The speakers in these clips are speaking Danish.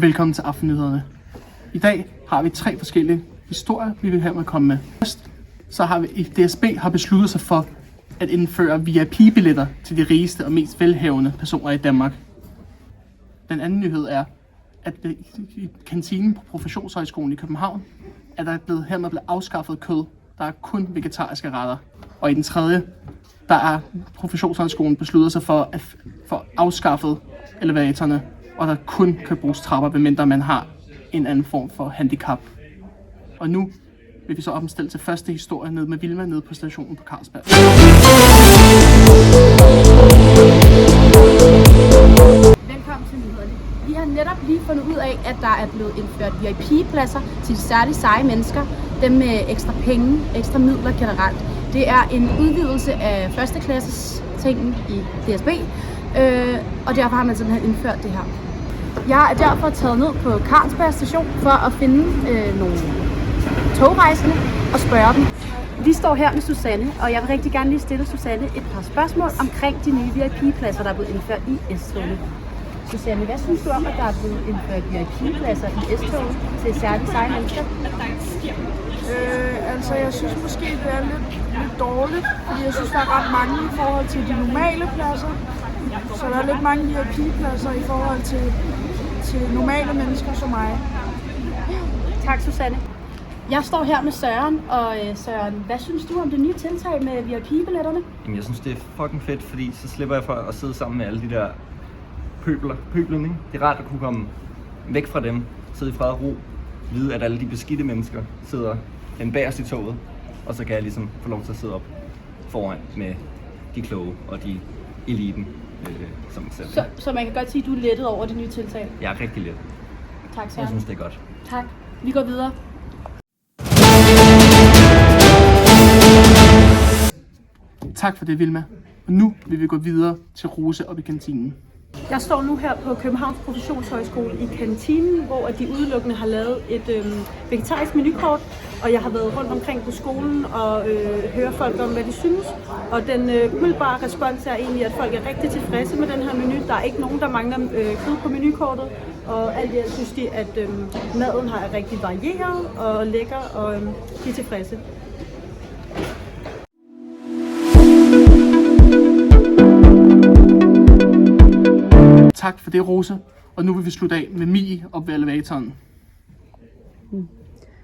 og velkommen til Aftennyhederne. I dag har vi 3 forskellige historier, vi vil hermed komme med. Først så har vi DSB har besluttet sig for at indføre VIP-billetter til de rigeste og mest velhavende personer i Danmark. Den anden nyhed er, at i kantinen på Professionshøjskolen i København er der hermed blevet afskaffet kød. Der er kun vegetariske retter. Og i den tredje, der er Professionshøjskolen besluttet sig for at få afskaffet elevatorerne, og der kun kan bruges trapper, medmindre man har en anden form for handicap. Og nu vil vi så omstille til første historie nede med Vilma nede på stationen på Carlsberg. Velkommen til nyhederne. Vi har netop lige fundet ud af, at der er blevet indført VIP-pladser til de særligt seje mennesker. Dem med ekstra penge, ekstra midler generelt. Det er en udvidelse af førsteklasses tingen i DSB, og derfor har man simpelthen indført det her. Jeg er derfor taget ned på Carlsberg station for at finde nogle togrejsende og spørge dem. Vi står her med Susanne, og jeg vil rigtig gerne lige stille Susanne et par spørgsmål omkring de nye VIP-pladser, der er blevet indført i S-togene. Susanne, hvad synes du om, at der er blevet indført VIP-pladser i S-toget til særligt seje mennesker? Altså jeg synes måske, det er lidt dårligt, fordi jeg synes, der er ret mange i forhold til de normale pladser. Så der er lidt mange VIP-pladser i forhold til normale mennesker som mig. Tak, Susanne. Jeg står her med Søren, og Søren, hvad synes du om det nye tiltag med VIP-billetterne? Jamen, jeg synes, det er fucking fedt, fordi så slipper jeg for at sidde sammen med alle de der pøblen, ikke? Det er rart at kunne komme væk fra dem, sidde i fred og ro, vide, at alle de beskidte mennesker sidder den bagerst i toget, og så kan jeg ligesom få lov til at sidde op foran med de kloge og de eliten, som selv. Så man kan godt sige, at du er lettet over det nye tiltag? Jeg er rigtig let. Tak, Søren. Jeg synes, det er godt. Tak. Vi går videre. Tak for det, Vilma. Og nu vil vi gå videre til Rose op i kantinen. Jeg står nu her på Københavns Professionshøjskole i kantinen, hvor de udelukkende har lavet et vegetarisk menukort, og jeg har været rundt omkring på skolen og hører folk om, hvad de synes. Og den umiddelbare respons er egentlig, at folk er rigtig tilfredse med den her menu. Der er ikke nogen, der mangler kød på menukortet, og alt i alt synes de, at maden er rigtig varieret og lækker, og de er tilfredse. Tak for det, Rose. Og nu vil vi slutte af med Mie op ved elevatoren.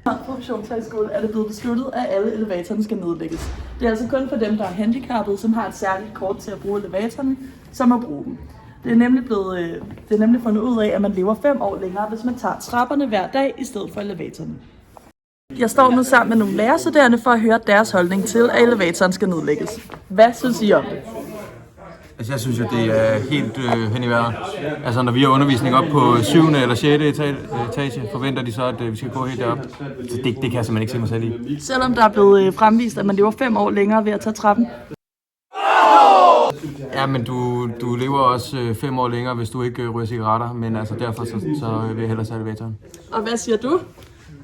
På Professionshøjskole er det blevet besluttet, at alle elevatorerne skal nedlægges. Det er altså kun for dem, der er handicappede, som har et særligt kort til at bruge elevatorerne, som må bruge dem. Det er nemlig fundet ud af, at man lever 5 år længere, hvis man tager trapperne hver dag i stedet for elevatorerne. Jeg står nu sammen med nogle lærerstuderende for at høre deres holdning til, at elevatoren skal nedlægges. Hvad synes I om det? Altså jeg synes jo, det er helt hen i vejret. Altså når vi har undervisning op på 7. eller 6. etage, forventer de så, at vi skal gå helt derop. Så det kan jeg simpelthen ikke se mig selv i. Selvom der er blevet fremvist, at man lever 5 år længere ved at tage trappen. Ja, men du lever også 5 år længere, hvis du ikke ryger cigaretter, men altså derfor så vil jeg hellere tage elevatoren. Og hvad siger du?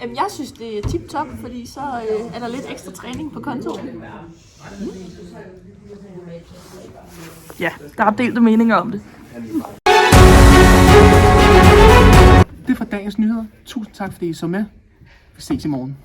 Jamen, jeg synes, det er tip-top, fordi så er der lidt ekstra træning på kontoen. Ja, der er delte meninger om det. Det var dagens nyheder. Tusind tak, fordi I så med. Vi ses i morgen.